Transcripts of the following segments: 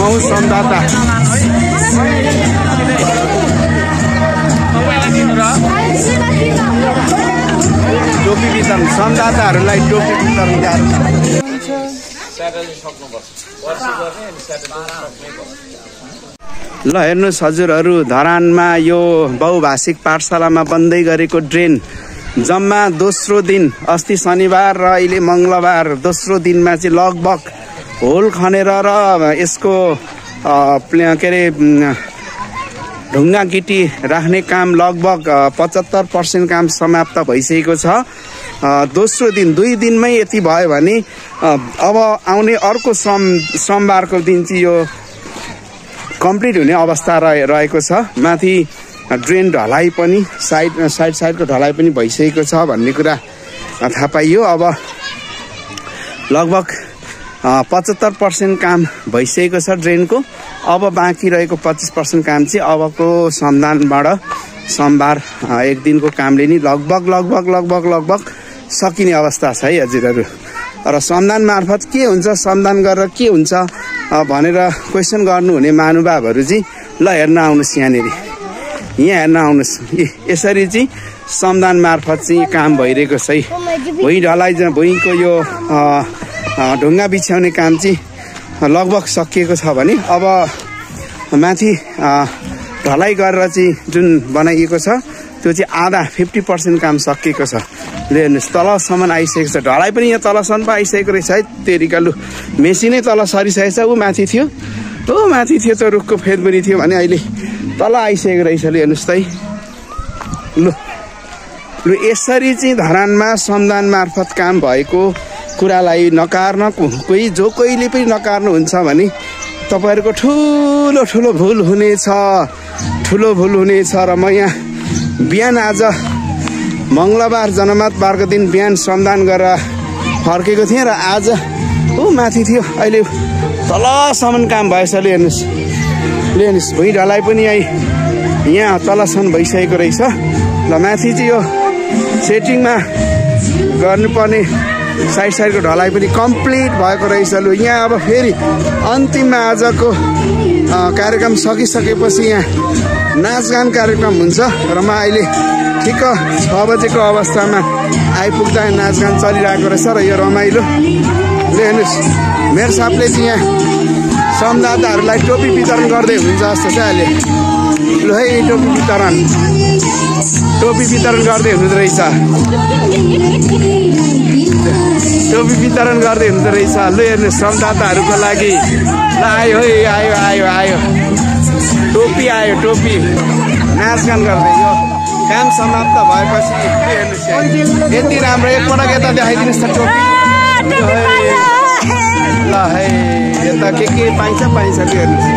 हौ सम्दाता टोपी वितरण सम्दाताहरूलाई टोपी वितरण ल हेर्नुहोस् हजुरहरू धरानमा यो बहुभाषिक पाठशालामा बन्दै गरेको ड्रेन जम्मा दोस्रो दिन अस्ति शनिबार र अहिले मङ्गलबार दोस्रो दिनमा चाहिँ लगभग होल खनेर र यसको के अरे ढुङ्गा गिटी राख्ने काम लगभग 75% काम समाप्त भइसकेको छ। दोस्रो दिन 2 दिनमै यति भयो भने अब आउने अर्को सोमबारको दिन चाहिँ यो कम्प्लिट हुने अवस्था रहेको छ। माथि ड्रेन ढलाइ पनि साइडको ढलाइ पनि भइसकेको छ भन्ने कुरा थाहा पाइयो। अब लगभग 75% काम भइसकेको छ ड्रेनको। अब बाँकी रहेको 25% काम चाहिँ अबको समदानबाट सोमबार 1 दिनको कामले नि लगभग सकिने अवस्था छ है हजुरहरू। र समदान मार्फत के हुन्छ, समदान गरेर के हुन्छ भनेर क्वेसन गर्नुहुने महानुभावहरू चाहिँ ल हेर्न आउनुहोस् यहाँनिर, यहाँ हेर्न आउनुहोस्। यसरी चाहिँ समदान मार्फत चाहिँ काम भइरहेको छ है। भुइँ ढलाइ भुइँको यो ढुङ्गा बिछ्याउने काम चाहिँ लगभग सकिएको छ भने अब माथि ढलाइ गरेर चाहिँ जुन बनाइएको छ त्यो चाहिँ आधा 50% काम सकिएको छ। हेर्नुहोस् तलसम्म आइसकेको छ, ढलाइ पनि यहाँ तलसम्म पो आइसकेको रहेछ है। तेरिका लु मेसिनै तल सरिसकेको छ। ऊ माथि थियो, त्यो रुखको फेदमुनि थियो भने अहिले तल आइसकेको रहेछ। हेर्नुहोस् त है। लु यसरी चाहिँ धरानमा समदान मार्फत काम भएको कुरालाई नकार्न कोहीले पनि नकार्नुहुन्छ भने तपाईँहरूको ठुलो भुल हुनेछ र म यहाँ बिहान आज मङ्गलबार जनमतबारको दिन बिहान समदान गरेर फर्केको थिएँ र आज माथि थियो, अहिले तलसम्म काम भएछ। हेर्नुहोस् भुइँ ढलाइ पनि यहाँ तलसम्म भइसकेको रहेछ। ल माथि चाहिँ यो सेटिङमा गर्नुपर्ने साइडको ढलाइ पनि कम्प्लिट भएको रहेछ। लु यहाँ अब फेरि अन्तिममा आजको कार्यक्रम सकिसकेपछि यहाँ नाचगान कार्यक्रम हुन्छ र म अहिले ठिक्क 6 बजेको अवस्थामा आइपुग्दा नाचगान चलिरहेको रहेछ र यो रमाइलो। हेर्नुहोस् मेरो साहबले चाहिँ यहाँ समदाताहरूलाई टोपी वितरण गर्दै हुन्छ जस्तो छ अहिले। लु है टोपी वितरण गर्दै हुँदो रहेछ। टोपी वितरण गर्दै हुँदो रहेछ। लु हेर्नुहोस् समदाताहरूको लागि ल आयो टोपी आयो, टोपी नाचगान गर्दै यो काम समाप्त भएपछि हेर्नुहोस् यति राम्रो। एकपटक यता देखाइदिनुहोस् त टोपी। ल है यता के पाइन्छ हेर्नुहोस्।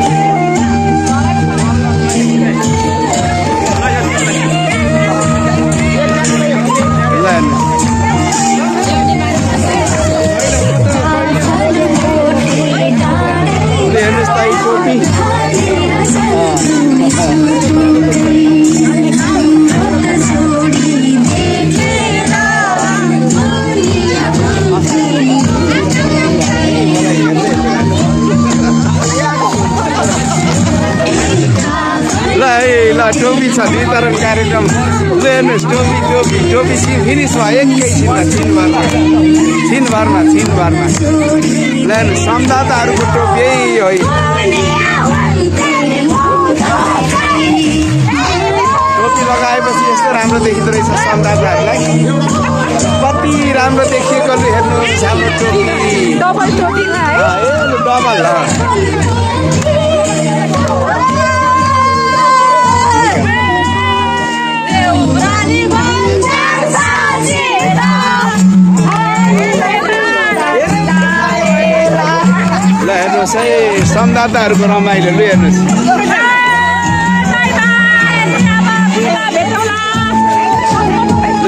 ल हेर्नुहोस् त टोपी टोपी छ वितरण कार्यक्रम। हेर्नुहोस् टोपी फिनिस भयो एकैछिनमा छिनभरमा। ल हेर्नुहोस् समदाताहरूको टोपी यही हो। टोपी लगाएपछि यस्तो राम्रो देखिँदो रहेछ समदाताहरूलाई। कति राम्रो देखिएको हेर्नुहोस् हाम्रो टोपी डबल। ल हेर्नुहोस् है समदाताहरूको रमाइलो। लु हेर्नुहोस्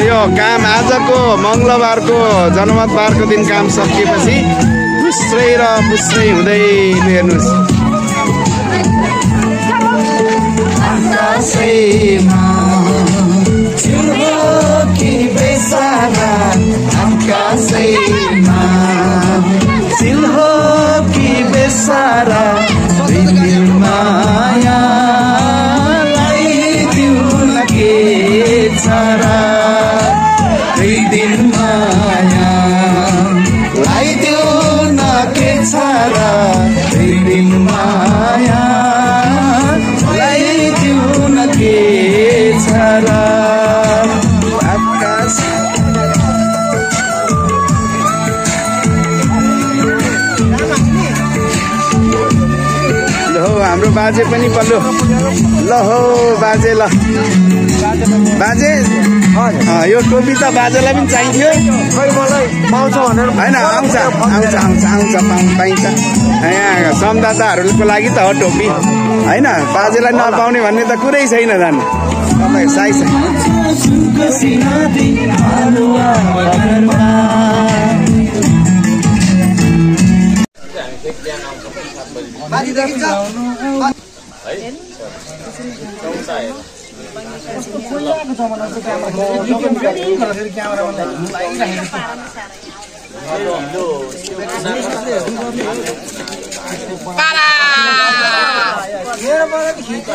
यो काम आजको मङ्गलबारको जनमतबारको दिन काम सकिएपछि फुस्रै हुँदै हेर्नुहोस्। दिल हो कि बेसारा बाजे पनि पल्लो ल हो बाजे ल बाजे यो टोपी त बाजेलाई पनि चाहिन्थ्यो पाउँछ भनेर होइन आउँछ पाइन्छ यहाँ सम्दाताहरूको लागि त हो टोपी होइन बाजेलाई नपाउने भन्ने त कुरै छैन जानु तपाईँ साइज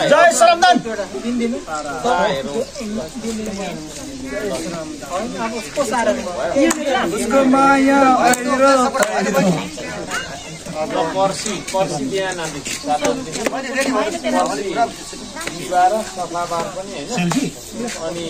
जय श्रमदान उसको माया पर्सी बिहान सफाबार पनि होइन अनि